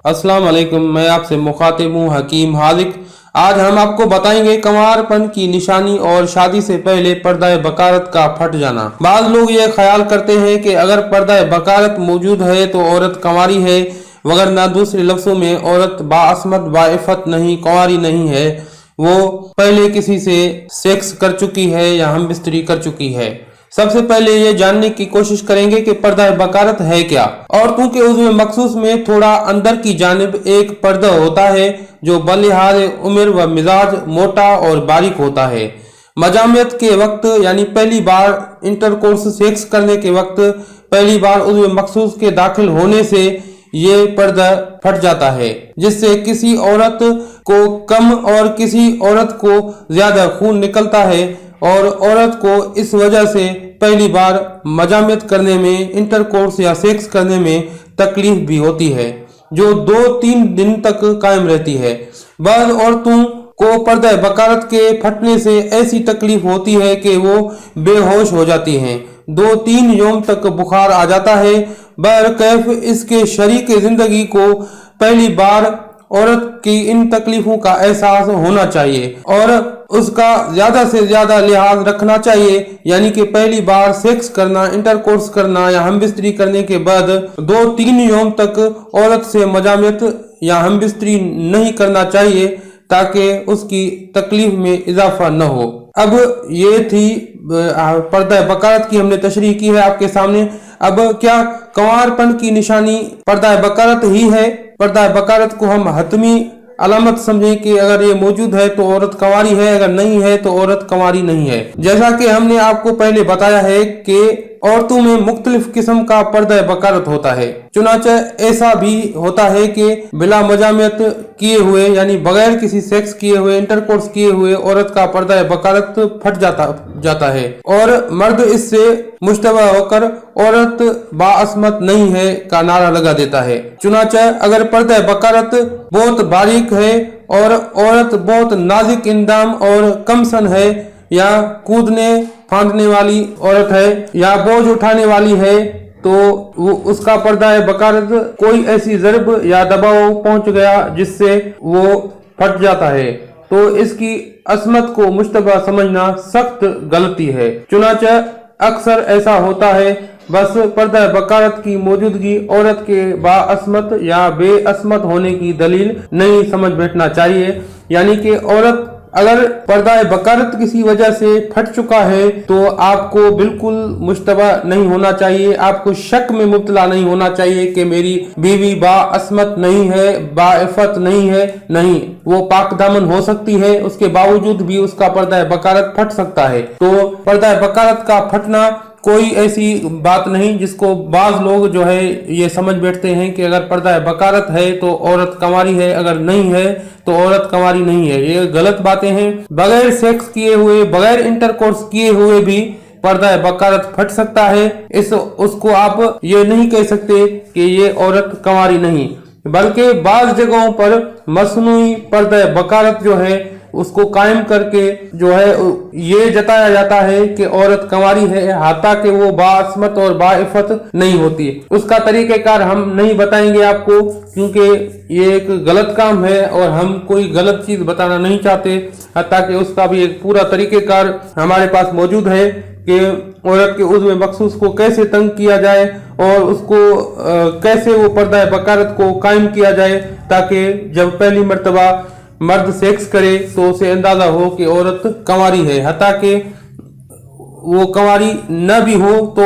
अस्सलाम वालेकुम। मैं आपसे मुखातिब हूँ हकीम हाजिक। आज हम आपको बताएंगे कंवारपन की निशानी और शादी से पहले पर्दा बकारत का फट जाना। बाज लोग ये ख्याल करते हैं कि अगर पर्दा बकारत मौजूद है तो औरत कंवारी है, वगरना दूसरे लफ्जों में औरत बाअस्मत बाइफत नहीं, कंवारी नहीं है, वो पहले किसी से सेक्स कर चुकी है या हम बिस्तरी कर चुकी है। सबसे पहले ये जानने की कोशिश करेंगे कि पर्दा बकारत है क्या। औरतों के उज़्व मखसूस में थोड़ा अंदर की जानिब एक पर्दा होता है जो बलिहाज उम्र व मिजाज मोटा और बारीक होता है। मजामियत के वक्त यानी पहली बार इंटरकोर्स सेक्स करने के वक्त पहली बार उज़्व मखसूस के दाखिल होने से ये पर्दा फट जाता है, जिससे किसी औरत को कम और किसी औरत को ज्यादा खून निकलता है और औरत को इस वजह से पहली बार मजामियत करने में, इंटरकोर्स या सेक्स करने में तकलीफ भी होती है, जो 2-3 दिन तक कायम रहती है। बाद औरतों को पर्दा बकारत के फटने से ऐसी तकलीफ होती है कि वो बेहोश हो जाती हैं, 2-3 यौम तक बुखार आ जाता है। बहरकैफ इसके शरीक जिंदगी को पहली बार औरत की इन तकलीफों का एहसास होना चाहिए और उसका ज्यादा से ज्यादा लिहाज रखना चाहिए, यानी कि पहली बार सेक्स करना, इंटरकोर्स करना या हमबिस्तरी करने के बाद 2-3 यौम तक औरत से मजामियत या हमबिस्तरी नहीं करना चाहिए ताकि उसकी तकलीफ में इजाफा न हो। अब ये थी पर्दा बकारत की, हमने तशरीह की है आपके सामने। अब क्या कंवारपन की निशानी पर्दा बकारत ही है? पर्दा बकारत को हम हतमी अलामत समझें कि अगर ये मौजूद है तो औरत कंवारी है, अगर नहीं है तो औरत कंवारी नहीं है। जैसा कि हमने आपको पहले बताया है कि औरतों में मुख्तलिफ किस्म का पर्दा बकारत होता है। चुनांचे ऐसा भी होता है कि बिला मजामियत किए हुए यानी बगैर किसी सेक्स किए हुए, इंटरकोर्स किए हुए औरत का पर्दा बकारत फट जाता है और मर्द इससे मुश्तबा होकर औरत बाअस्मत नहीं है का नारा लगा देता है। चुनांचे अगर पर्दा बकारत बहुत बारीक है और औरत बहुत नाजुक इंदाम और कमसन है, या कूदने फांदने वाली औरत है या बोझ उठाने वाली है, तो वो उसका पर्दा बकारत कोई ऐसी ज़रब या दबाव पहुंच गया जिससे वो फट जाता है, तो इसकी असमत को मुश्तबा समझना सख्त गलती है। चुनांचे अक्सर ऐसा होता है, बस पर्दा बकारत की मौजूदगी औरत के बाअस्मत या बेअस्मत होने की दलील नहीं समझ बैठना चाहिए। यानी कि औरत अगर पर्दा बकारत किसी वजह से फट चुका है तो आपको बिल्कुल मुश्तबा नहीं होना चाहिए, आपको शक में मुब्तला नहीं होना चाहिए कि मेरी बीवी बाअस्मत नहीं है, बाइफत नहीं है। नहीं, वो पाक दामन हो सकती है, उसके बावजूद भी उसका पर्दा बकारत फट सकता है। तो पर्दा बकारत का फटना कोई ऐसी बात नहीं जिसको बाज लोग जो है ये समझ बैठते हैं कि अगर पर्दा बकारत है तो औरत कंवारी है, अगर नहीं है तो औरत कंवारी नहीं है। ये गलत बातें हैं। बगैर सेक्स किए हुए, बगैर इंटरकोर्स किए हुए भी पर्दा बकारत फट सकता है। उसको आप ये नहीं कह सकते कि ये औरत कंवारी नहीं, बल्कि बाज जगहों पर मसनूई पर्दा बकारत जो है उसको कायम करके जो है ये जताया जाता है कि औरत कंवारी है, हालांकि वो बाअस्मत और बाइफत नहीं होती। उसका तरीक़ेकार हम नहीं बताएंगे आपको, क्योंकि ये एक गलत काम है और हम कोई गलत चीज बताना नहीं चाहते। हालांकि उसका भी एक पूरा तरीक़ेकार हमारे पास मौजूद है कि औरत के उज़्व मखसूस को कैसे तंग किया जाए और उसको कैसे वो पर्दा बकारत को कायम किया जाए, ताकि जब पहली मर्तबा मर्द सेक्स करे तो उसे अंदाजा हो कि औरत कंवारी है। हालांकि वो कंवारी न भी हो तो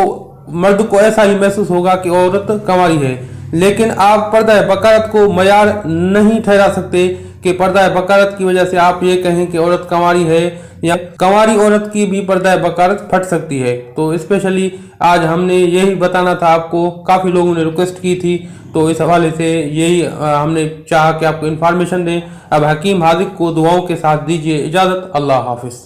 मर्द को ऐसा ही महसूस होगा कि औरत कंवारी है, लेकिन आप पर्दा बकारत को मयार नहीं ठहरा सकते कि पर्दा बकारत की वजह से आप ये कहें कि औरत कंवारी है, या कंवारी औरत की भी पर्दा बकारत फट सकती है। तो स्पेशली आज हमने यही बताना था आपको, काफ़ी लोगों ने रिक्वेस्ट की थी, तो इस हवाले से यही हमने चाहा कि आपको इन्फॉर्मेशन दें। अब हकीम हाजिक को दुआओं के साथ दीजिए इजाज़त। अल्लाह हाफिज़।